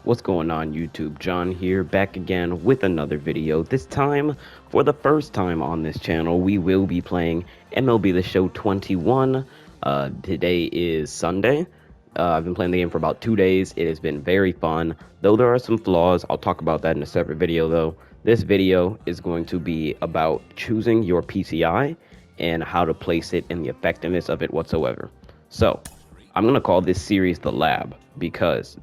What's going on YouTube? John here, back again with another video. This time, for the first time on this channel, we will be playing MLB The Show 21. Today is Sunday. I've been playing the game for about 2 days. It has been very fun, though there are some flaws. I'll talk about that in a separate video though. This video is going to be about choosing your PCI and how to place it and the effectiveness of it whatsoever. So, I'm going to call this series The Lab because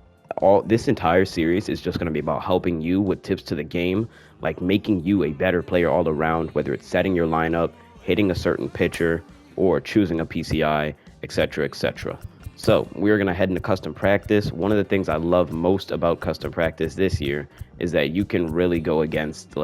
this entire series is just going to be about helping you with tips to the game, like making you a better player all around, whether it's setting your lineup, hitting a certain pitcher, or choosing a PCI, etc., etc. So we're going to head into custom practice. One of the things I love most about custom practice this year is that you can really go against,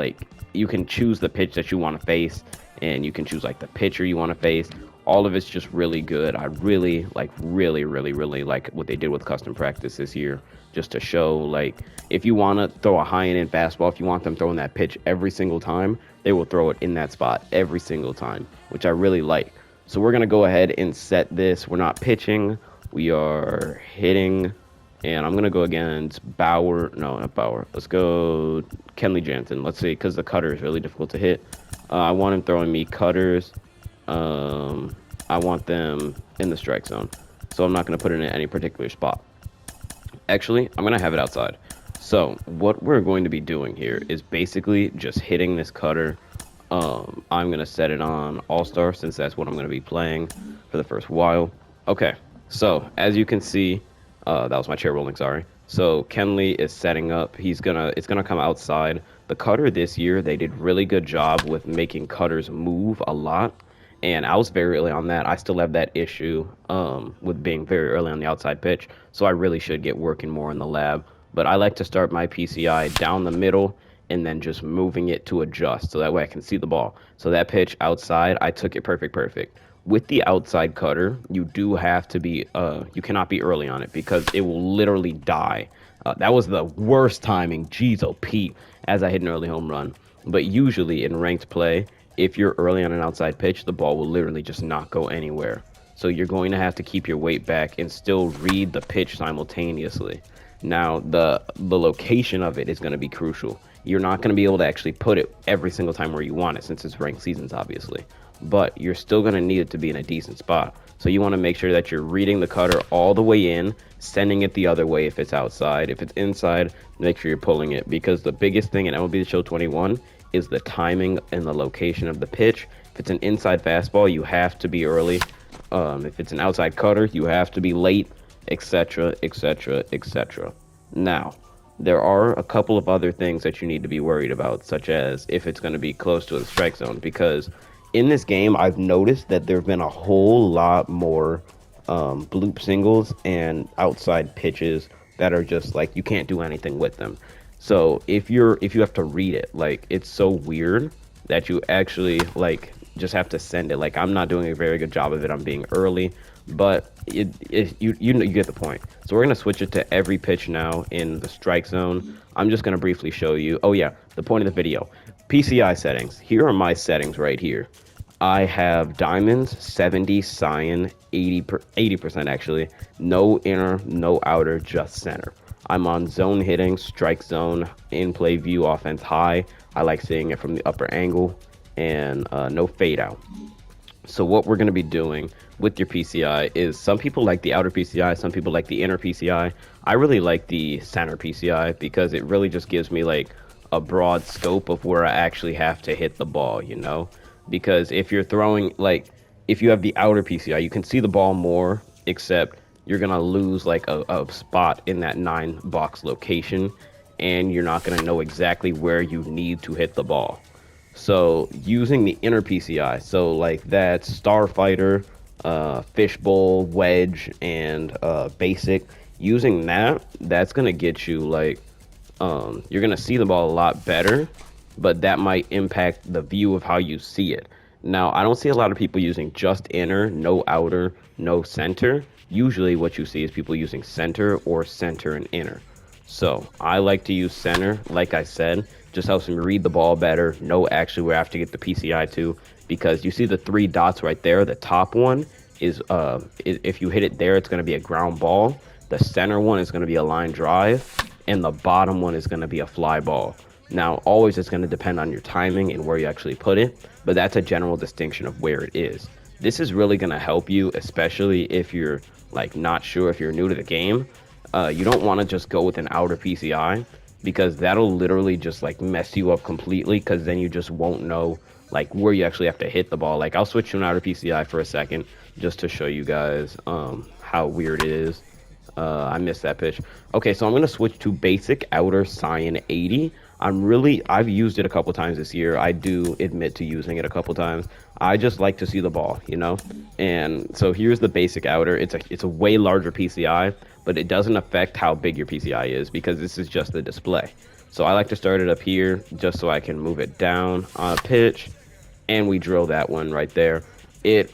you can choose the pitch that you want to face, and you can choose like the pitcher you want to face. All of it's just really good. I really like what they did with custom practice this year, just to show, like, if you want to throw a high end fastball, if you want them throwing that pitch every single time, they will throw it in that spot every single time, which I really like. So we're going to go ahead and set this. We're not pitching, we are hitting, and I'm going to go against Bauer. No, not Bauer. Let's go Kenley Jansen. Let's see, because the cutter is really difficult to hit. I want him throwing me cutters. I want them in the strike zone, so I'm not going to put it in any particular spot. Actually, I'm going to have it outside. So what we're going to be doing here is basically just hitting this cutter. I'm going to set it on All-Star since that's what I'm going to be playing for the first while. Okay, so as you can see, that was my chair rolling, sorry. So Kenley is setting up. It's gonna come outside. The cutter this year, they did really good job with making cutters move a lot. And I was very early on that. I still have that issue with being very early on the outside pitch. So I really should get working more in the lab. But I like to start my PCI down the middle and then just moving it to adjust so that way I can see the ball. So that pitch outside, I took it perfect. With the outside cutter, you do have to be, you cannot be early on it because it will literally die. That was the worst timing, jeez oh Pete, as I hit an early home run. But usually in ranked play, if you're early on an outside pitch, the ball will literally just not go anywhere. So you're going to have to keep your weight back and still read the pitch simultaneously. Now, the location of it is going to be crucial. You're not going to be able to actually put it every single time where you want it since it's ranked seasons, obviously. But you're still going to need it to be in a decent spot. So you want to make sure that you're reading the cutter all the way in, sending it the other way if it's outside. If it's inside, make sure you're pulling it, because the biggest thing in MLB The Show 21 is the timing and the location of the pitch. If it's an inside fastball, you have to be early. If it's an outside cutter, you have to be late, etc., etc., etc. Now, there are a couple of other things that you need to be worried about, such as if it's going to be close to the strike zone, because in this game, I've noticed that there have been a whole lot more bloop singles and outside pitches that are just like you can't do anything with them. So if you have to read it, like, it's so weird that you actually just have to send it. Like, I'm not doing a very good job of it. I'm being early, but you get the point. So we're gonna switch it to every pitch now in the strike zone. I'm just gonna briefly show you. Oh yeah, the point of the video. PCI settings. Here are my settings right here. I have diamonds, 70, cyan, 80% actually. No inner, no outer, just center. I'm on zone hitting, strike zone, in play view, offense high. I like seeing it from the upper angle, and no fade out. So what we're going to be doing with your PCI is, some people like the outer PCI, some people like the inner PCI. I really like the center PCI because it really just gives me like a broad scope of where I actually have to hit the ball, you know? Because if you're throwing, like, if you have the outer PCI, you can see the ball more, except you're going to lose like a spot in that 9-box location, and you're not going to know exactly where you need to hit the ball. So using the inner PCI, so like that Starfighter, Fishbowl, Wedge, and Basic, using that's going to get you like, you're going to see the ball a lot better, but that might impact the view of how you see it. Now, I don't see a lot of people using just inner, no outer, no center. Usually what you see is people using center or center and inner. So I like to use center, like I said, just helps me read the ball better, know actually where I have to get the PCI to, because you see the 3 dots right there. The top one is, if you hit it there, it's going to be a ground ball. The center one is going to be a line drive, and the bottom one is going to be a fly ball. Now, always it's going to depend on your timing and where you actually put it, but that's a general distinction of where it is. This is really going to help you, especially if you're like not sure, if you're new to the game. You don't want to just go with an outer PCI, because that'll literally just like mess you up completely, because then you just won't know like where you actually have to hit the ball. Like, I'll switch to an outer PCI for a second just to show you guys how weird it is. I missed that pitch. Okay, so I'm gonna switch to basic outer cyan 80. I've used it a couple times this year. I do admit to using it a couple times. I just like to see the ball, you know? And so here's the basic outer. It's a way larger PCI, but it doesn't affect how big your PCI is, because this is just the display. So I like to start it up here just so I can move it down on a pitch, and we drill that one right there.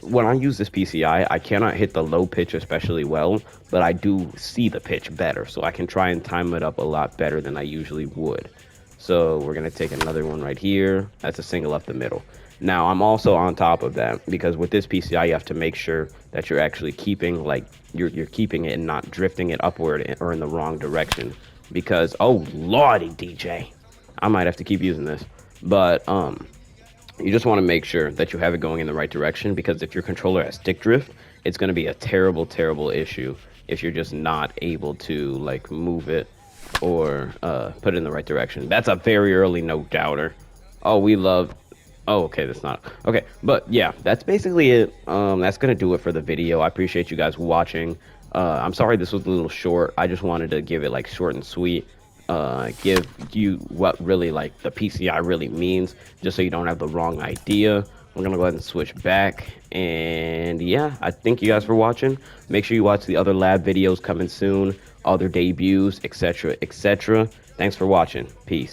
When I use this PCI, I cannot hit the low pitch especially well, but I do see the pitch better, so I can try and time it up a lot better than I usually would. So we're gonna take another one right here. That's a single up the middle. Now I'm also on top of that, because with this PCI you have to make sure that you're actually keeping you're keeping it and not drifting it upward or in the wrong direction. Because, oh lordy, DJ, I might have to keep using this, but you just want to make sure that you have it going in the right direction, because if your controller has stick drift, it's going to be a terrible, terrible issue if you're just not able to like move it or put it in the right direction. That's a very early no doubter. Oh, we love. Oh, okay, that's not okay. But yeah, that's basically it. That's gonna do it for the video. I appreciate you guys watching. I'm sorry this was a little short. I just wanted to give it like short and sweet. Give you what really like the PCI really means, just so you don't have the wrong idea. We're gonna go ahead and switch back, and yeah, I thank you guys for watching. Make sure you watch the other lab videos coming soon, other debuts, etc., etc. Thanks for watching. Peace.